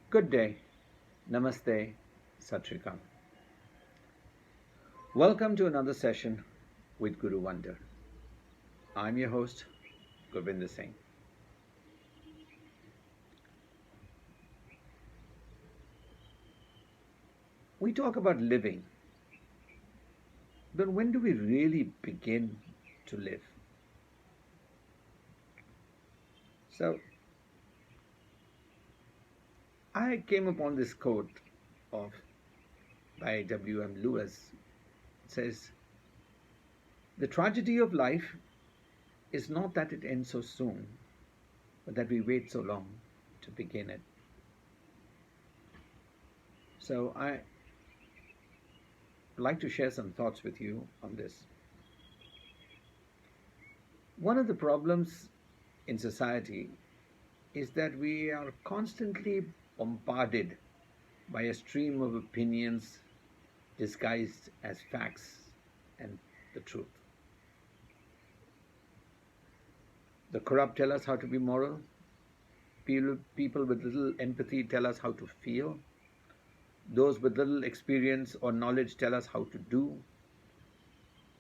Good day, Namaste, Satrikam. Welcome to another session with Guru Wonder. I'm your host, Govinda Singh. We talk about living, but when do we really begin to live? So, I came upon this quote of by W.M. Lewis. It says, "The tragedy of life is not that it ends so soon, but that we wait so long to begin it." So I like to share some thoughts with you on this. One of the problems in society is that we are constantly bombarded by a stream of opinions disguised as facts and the truth. The corrupt tell us how to be moral. People with little empathy tell us how to feel. Those with little experience or knowledge tell us how to do.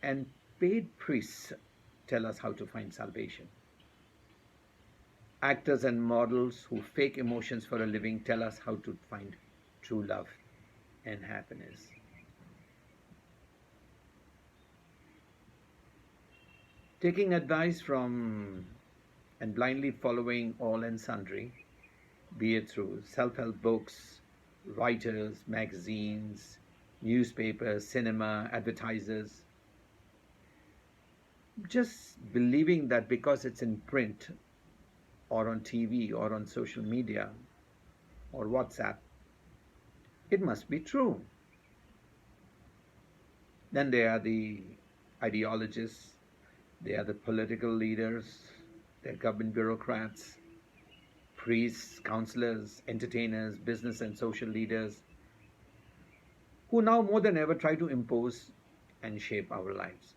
And paid priests tell us how to find salvation. Actors and models who fake emotions for a living tell us how to find true love and happiness. Taking advice from and blindly following all and sundry, be it through self-help books, writers, magazines, newspapers, cinema, advertisers, just believing that because it's in print or on TV or on social media or WhatsApp, it must be true. Then there are the ideologists, there are the political leaders, there are government bureaucrats, priests, counselors, entertainers, business and social leaders, who now more than ever try to impose and shape our lives.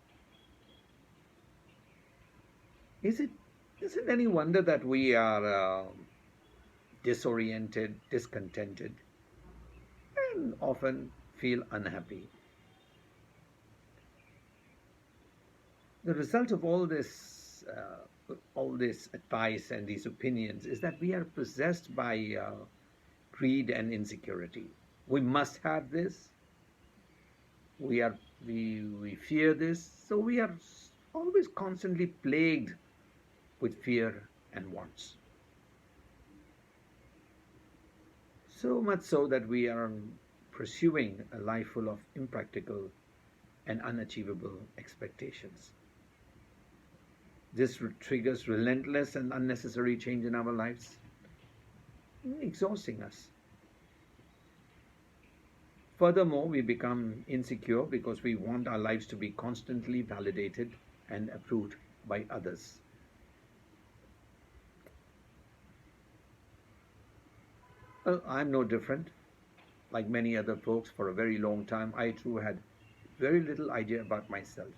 Is it any wonder that we are disoriented, discontented, and often feel unhappy? The result of all this advice and these opinions is that we are possessed by greed and insecurity. We must have this. We fear this, so we are always constantly plagued with fear and wants. So much so that we are pursuing a life full of impractical and unachievable expectations. This triggers relentless and unnecessary change in our lives, exhausting us. Furthermore, we become insecure because we want our lives to be constantly validated and approved by others. Well, I'm no different. Like many other folks, for a very long time, I too had very little idea about myself.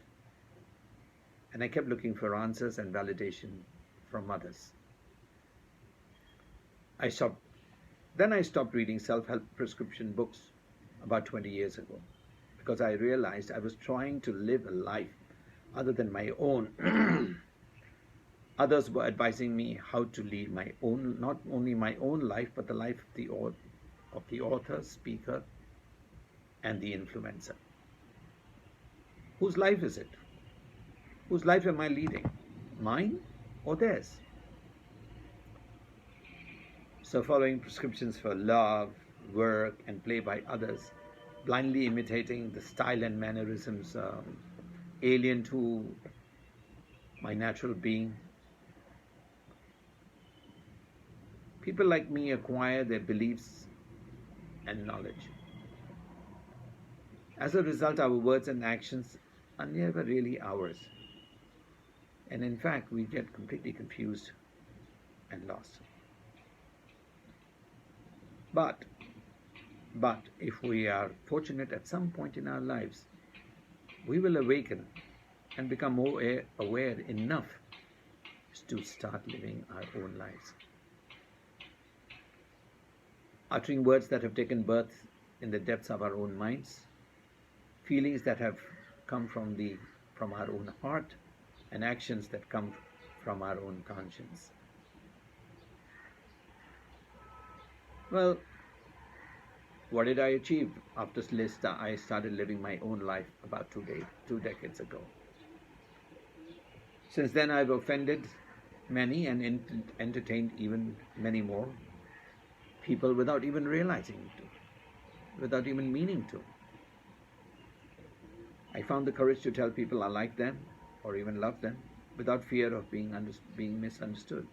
And I kept looking for answers and validation from others. Then I stopped reading self-help prescription books about 20 years ago because I realized I was trying to live a life other than my own. Others were advising me how to lead my own, not only my own life, but the life of the author, speaker, and the influencer. Whose life is it? Whose life am I leading? Mine or theirs? So following prescriptions for love, work, and play by others, blindly imitating the style and mannerisms alien to my natural being, people like me acquire their beliefs and knowledge. As a result, our words and actions are never really ours. And in fact, we get completely confused and lost. But if we are fortunate at some point in our lives, we will awaken and become more aware enough to start living our own lives. uttering words that have taken birth in the depths of our own minds, feelings that have come from our own heart, and actions that come from our own conscience. Well, what did I achieve after I started living my own life about 2 decades ago? Since then, I've offended many and entertained even many more people without even realizing it, without even meaning to. I found the courage to tell people I like them or even love them without fear of being misunderstood.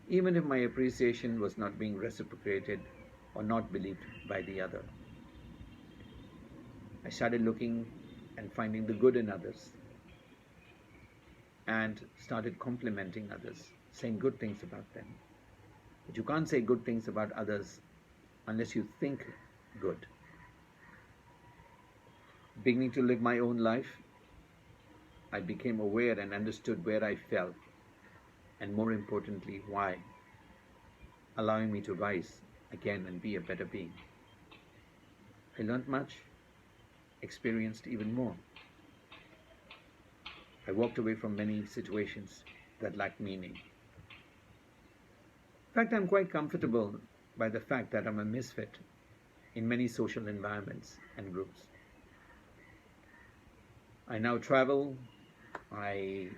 Even if my appreciation was not being reciprocated or not believed by the other. I started looking and finding the good in others and started complimenting others, saying good things about them. But you can't say good things about others unless you think good. Beginning to live my own life, I became aware and understood where I fell, and more importantly, why, allowing me to rise again and be a better being. I learned much, experienced even more. I walked away from many situations that lacked meaning. In fact, I'm quite comfortable by the fact that I'm a misfit in many social environments and groups. I now travel, I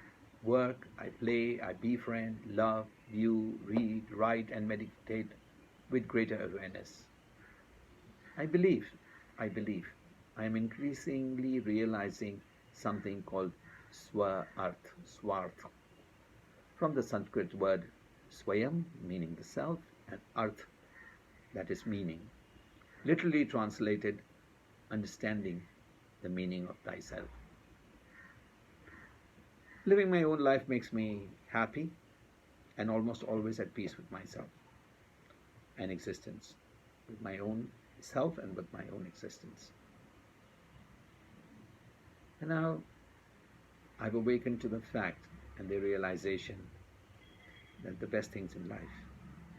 work, I play, I befriend, love, view, read, write, and meditate with greater awareness. I believe I am increasingly realizing something called Sva-Arth, from the Sanskrit word Svayam, meaning the self, and Arth, that is meaning. Literally translated, understanding the meaning of thyself. Living my own life makes me happy and almost always at peace with myself and existence, with my own self and with my own existence. And now I've awakened to the fact and the realization that the best things in life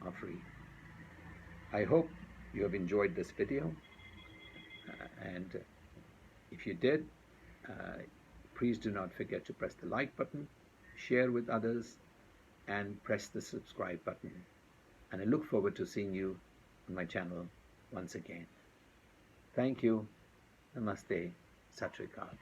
are free. I hope you have enjoyed this video, and if you did, please do not forget to press the like button, share with others, and press the subscribe button. And I look forward to seeing you on my channel once again. Thank you. Namaste. Sat Sri Akal.